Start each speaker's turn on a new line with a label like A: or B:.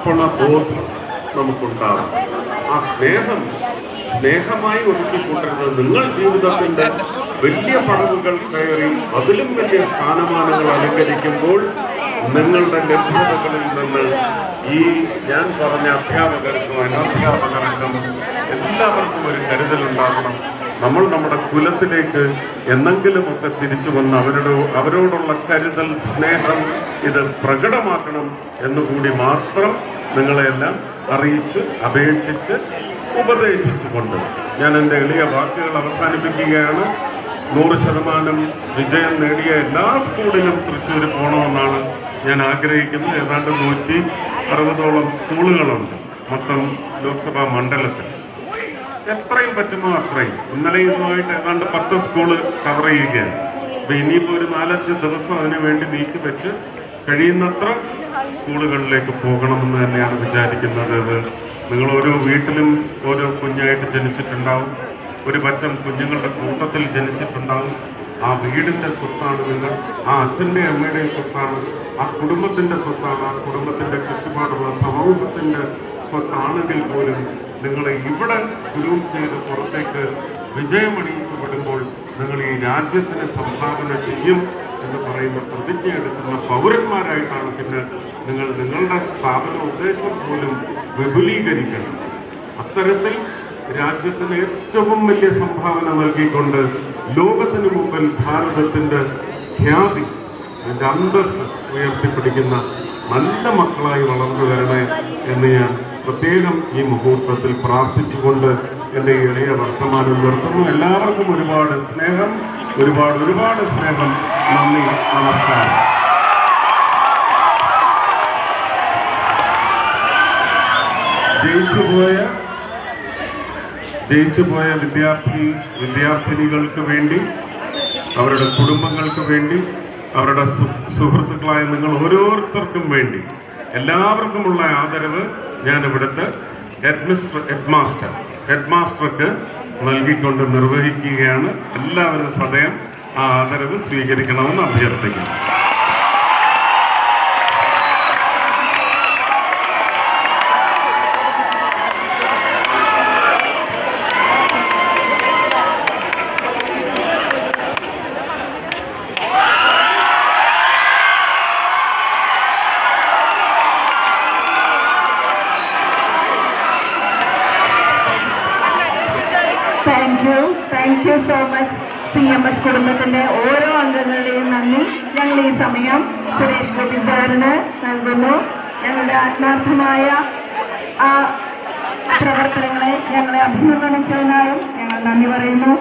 A: സമർപ്പണ ബോധം നമുക്കുണ്ടാകും. ആ സ്നേഹമായി ഒതുക്കിക്കൂട്ടരുത്. നിങ്ങൾ ജീവിതത്തിന്റെ വലിയ പടവുകൾ കയറി അതിലും വലിയ സ്ഥാനമാനങ്ങൾ അലങ്കരിക്കുമ്പോൾ നിങ്ങളുടെ ലഭ്യതകളിൽ നിന്ന് ഈ ഞാൻ പറഞ്ഞ അധ്യാപകർക്കും അനധ്യാപകർക്കും എല്ലാവർക്കും ഒരു കരുതലുണ്ടാകണം. നമ്മൾ നമ്മുടെ കുലത്തിലേക്ക് എന്നെങ്കിലുമൊക്കെ തിരിച്ചു വന്ന് അവരോടുള്ള കരുതൽ, സ്നേഹം ഇത് പ്രകടമാക്കണം എന്നുകൂടി മാത്രം നിങ്ങളെല്ലാം അറിയിച്ച് അപേക്ഷിച്ച് ഉപദേശിച്ചുകൊണ്ട് ഞാൻ എൻ്റെ എളിയ വാക്കുകൾ അവസാനിപ്പിക്കുകയാണ്. 100% വിജയം നേടിയ എല്ലാ സ്കൂളിലും തൃശ്ശൂർ പോകണമെന്നാണ് ഞാൻ ആഗ്രഹിക്കുന്നത്. ഏതാണ്ട് 160ഓളം സ്കൂളുകളുണ്ട് മൊത്തം ലോക്സഭാ മണ്ഡലത്തിൽ. എത്രയും പറ്റുമോ അത്രയും. ഇന്നലെ ഇന്നുമായിട്ട് ഏതാണ്ട് 10 സ്കൂള് കവർ ചെയ്യുകയാണ്. അപ്പൊ ഇനിയിപ്പോൾ ഒരു 4-5 ദിവസം അതിനു വേണ്ടി നീക്കി വെച്ച് കഴിയുന്നത്ര സ്കൂളുകളിലേക്ക് പോകണമെന്ന് തന്നെയാണ് വിചാരിക്കുന്നത്. നിങ്ങൾ ഓരോ വീട്ടിലും ഓരോ കുഞ്ഞായിട്ട് ജനിച്ചിട്ടുണ്ടാവും. ഒരു പറ്റം കുഞ്ഞുങ്ങളുടെ കൂട്ടത്തിൽ ജനിച്ചിട്ടുണ്ടാവും. ആ വീടിൻ്റെ സ്വത്താണ് നിങ്ങൾ. ആ അച്ഛൻ്റെയും അമ്മയുടെയും സ്വത്താണ്. ആ കുടുംബത്തിൻ്റെ സ്വത്താണ്. ആ കുടുംബത്തിൻ്റെ ചുറ്റുപാടുള്ള സമൂഹത്തിൻ്റെ സ്വത്താണെങ്കിൽ പോലും നിങ്ങളെ ഇവിടെ ഗ്രൂം ചെയ്ത് പുറത്തേക്ക് വിജയമണിയിച്ചു വിടുമ്പോൾ നിങ്ങൾ ഈ രാജ്യത്തിന് സംഭാവന ചെയ്യും എന്ന് പറയുന്ന പ്രതിജ്ഞ എടുക്കുന്ന പൗരന്മാരായിട്ടാണ് പിന്നെ നിങ്ങൾ നിങ്ങളുടെ സ്ഥാപന ഉദ്ദേശം പോലും വിപുലീകരിക്കണം. അത്തരത്തിൽ രാജ്യത്തിന് ഏറ്റവും വലിയ സംഭാവന നൽകിക്കൊണ്ട് ലോകത്തിന് മുമ്പിൽ ഭാരതത്തിൻ്റെ ഖ്യാതി, അതിൻ്റെ അന്തസ്സ് ഉയർത്തിപ്പിടിക്കുന്ന നല്ല മക്കളായി വളർന്നു വരണേ എന്ന് ഞാൻ പ്രത്യേകം ഈ മുഹൂർത്തത്തിൽ പ്രാർത്ഥിച്ചുകൊണ്ട് എൻ്റെ എളിയ വർത്തമാനം നിർത്തുന്നു. എല്ലാവർക്കും ഒരുപാട് സ്നേഹം, ഒരുപാട് സ്നേഹം. നന്ദി, നമസ്കാരം. ജയിച്ചുപോയ വിദ്യാർത്ഥിനികൾക്ക് വേണ്ടി, അവരുടെ കുടുംബങ്ങൾക്ക് വേണ്ടി, അവരുടെ സുഹൃത്തുക്കളായ നിങ്ങൾ ഓരോരുത്തർക്കും വേണ്ടി എല്ലാവർക്കുമുള്ള ആദരവ് ഞാൻ ഇവിടുത്തെ ഹെഡ് മാസ്റ്റർക്ക് നൽകിക്കൊണ്ട് നിർവഹിക്കുകയാണ്. എല്ലാവരും സദയം ആ ആദരവ് സ്വീകരിക്കണമെന്ന് അഭ്യർത്ഥിക്കുന്നു.
B: Thank you so much. CMS കുടുംബത്തിന്റെ ഓരോ അംഗങ്ങളുടെയും നന്ദി ഞങ്ങൾ ഈ സമയം സുരേഷ് ഗോപി സാറിന് നൽകുന്നു. ഞങ്ങളുടെ ആത്മാർത്ഥമായ ആ പ്രവർത്തനങ്ങളെ ഞങ്ങളെ അഭിനന്ദനം ചെയ്യാനായും ഞങ്ങൾ നന്ദി പറയുന്നു.